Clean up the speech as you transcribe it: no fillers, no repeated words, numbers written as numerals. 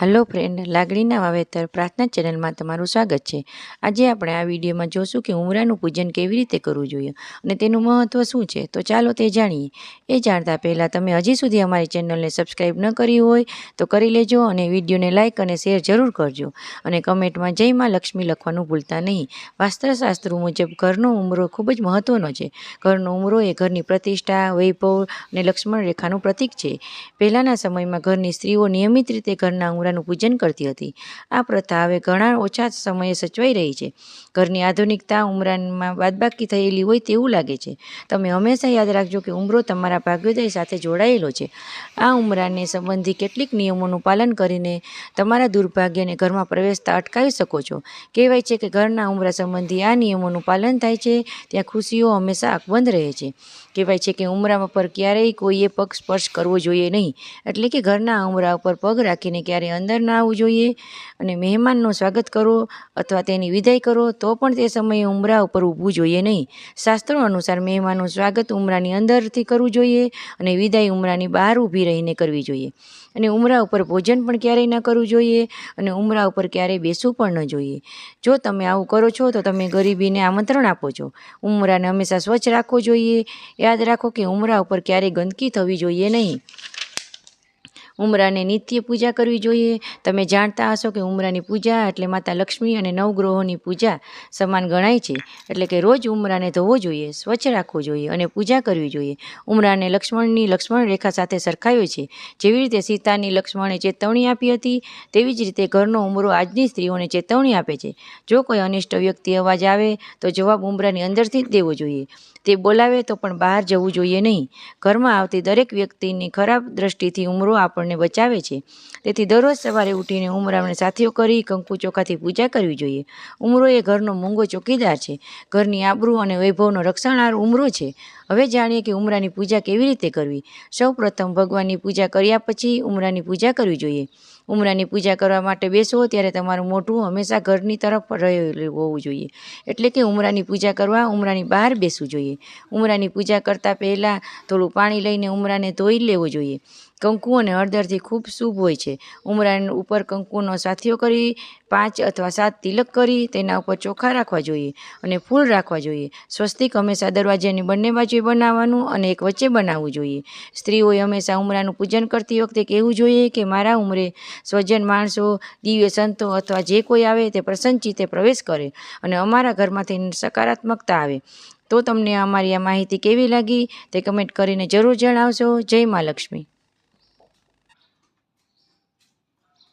Hello friend, લાગણીના વાવેતર પ્રાર્થના ચેનલમાં તમારું સ્વાગત છે। આજે આપણે આ વિડીયોમાં જોશું કે ઉમરાનું પૂજન કેવી રીતે કરવું જોઈએ અને તેનું મહત્ત્વ શું છે। તો ચાલો તે જાણીએ। એ જાણતા પહેલાં તમે હજી સુધી અમારી ચેનલને સબસ્ક્રાઈબ ન કરી હોય તો કરી લેજો અને વિડીયોને લાઇક અને શેર જરૂર કરજો અને કમેન્ટમાં જય માં લક્ષ્મી લખવાનું ભૂલતા નહીં। વાસ્તુશાસ્ત્ર મુજબ ઘરનો ઉમરો ખૂબ જ મહત્ત્વનો છે। ઘરનો ઉમરો એ ઘરની પ્રતિષ્ઠા, વૈભવ અને લક્ષ્મણ રેખાનું પ્રતીક છે। પહેલાંના સમયમાં ઘરની સ્ત્રીઓ નિયમિત રીતે ઘરના ઉમરાનું પૂજન કરતી હતી। આ પ્રથા હવે ઘણા ઓછા સમયે સચવાઈ રહી છે। ઘરની આધુનિકતા ઉમરામાં બાદબાકી થયેલી હોય તેવું લાગે છે। તમે હંમેશા યાદ રાખજો કે ઉમરો તમારા ભાગ્યોદય સાથે જોડાયેલો છે। આ ઉમરાને સંબંધી કેટલીક નિયમોનું પાલન કરીને તમારા દુર્ભાગ્યને ઘરમાં પ્રવેશતા અટકાવી શકો છો। કહેવાય છે કે ઘરના ઉમરા સંબંધી આ નિયમોનું પાલન થાય છે ત્યાં ખુશીઓ હંમેશા અકબંધ રહે છે। કહેવાય છે કે ઉમરા પર ક્યારેય કોઈએ પગ સ્પર્શ કરવો જોઈએ નહીં, એટલે કે ઘરના ઉમરા ઉપર પગ રાખીને ક્યારેય અંદર ના આવવું જોઈએ અને મહેમાનનું સ્વાગત કરો અથવા તેની વિદાય કરો તો પણ તે સમયે ઉમરા ઉપર ઊભવું જોઈએ નહીં। શાસ્ત્રો અનુસાર મહેમાનનું સ્વાગત ઉમરાની અંદરથી કરવું જોઈએ અને વિદાય ઉમરાની બહાર ઊભી રહીને કરવી જોઈએ અને ઉમરા ઉપર ભોજન પણ ક્યારેય ન કરવું જોઈએ અને ઉમરા ઉપર ક્યારેય બેસવું પણ ન જોઈએ। જો તમે આવું કરો છો તો તમે ગરીબીને આમંત્રણ આપો છો। ઉમરાને હંમેશા સ્વચ્છ રાખવો જોઈએ। યાદ રાખો કે ઉમરા ઉપર ક્યારેય ગંદકી થવી જોઈએ નહીં। ઉમરાને નિત્ય પૂજા કરવી જોઈએ। તમે જાણતા હશો કે ઉમરાની પૂજા એટલે માતા લક્ષ્મી અને નવગ્રહોની પૂજા સમાન ગણાય છે, એટલે કે રોજ ઉમરાને ધોવો જોઈએ, સ્વચ્છ રાખવો જોઈએ અને પૂજા કરવી જોઈએ। ઉમરાને લક્ષ્મણની લક્ષ્મણ રેખા સાથે સરખાવ્યો છે। જેવી રીતે સીતાની લક્ષ્મણે ચેતવણી આપી હતી તેવી જ રીતે ઘરનો ઉમરો આજની સ્ત્રીઓને ચેતવણી આપે છે। જો કોઈ અનિષ્ટ વ્યક્તિ અવાજ આવે તો જવાબ ઉમરાની અંદરથી જ દેવો જોઈએ। તે બોલાવે તો પણ બહાર જવું જોઈએ નહીં। ઘરમાં આવતી દરેક વ્યક્તિની ખરાબ દ્રષ્ટિથી ઉમરો આપણને બચાવે છે। તેથી દરરોજ સવારે ઉઠીને ઉમરાને સાથીઓ કરી કંકુ ચોખાથી પૂજા કરવી જોઈએ। ઉમરો એ ઘરનો મૂંગો ચોકીદાર છે। ઘરની આબરૂ અને વૈભવનો રક્ષણહાર ઉમરો છે। હવે જાણીએ કે ઉમરાની પૂજા કેવી રીતે કરવી। સૌ પ્રથમ ભગવાનની પૂજા કર્યા પછી ઉમરાની પૂજા કરવી જોઈએ। ઉમરાની પૂજા કરવા માટે બેસો ત્યારે તમારું મોઢું હંમેશા ઘરની તરફ રહેલું હોવું જોઈએ, એટલે કે ઉમરાની પૂજા કરવા ઉમરાની બહાર બેસવું જોઈએ। ઉમરાની પૂજા કરતાં પહેલાં થોડું પાણી લઈને ઉમરાને ધોઈ લેવો જોઈએ। કંકુ અને હળદરથી ખૂબ શુભ હોય છે। ઉમરા ઉપર કંકુનો સાથીઓ કરી 5 અથવા 7 તિલક કરી તેના ઉપર ચોખા રાખવા જોઈએ અને ફૂલ રાખવા જોઈએ। સ્વસ્તિક હંમેશા દરવાજાની બંને બાજુએ બનાવવાનું અને એક વચ્ચે બનાવવું જોઈએ। સ્ત્રીઓએ હંમેશા ઉમરાનું પૂજન કરતી વખતે કહેવું જોઈએ કે મારા ઉમરે સ્વજન માણસો, દિવ્ય સંતો અથવા જે કોઈ આવે તે પ્રસન્ન ચિત્તે પ્રવેશ કરે અને અમારા ઘરમાંથી સકારાત્મકતા આવે। તો તમને અમારી આ માહિતી કેવી લાગી તે કમેન્ટ કરીને જરૂર જણાવશો। જય માં લક્ષ્મી।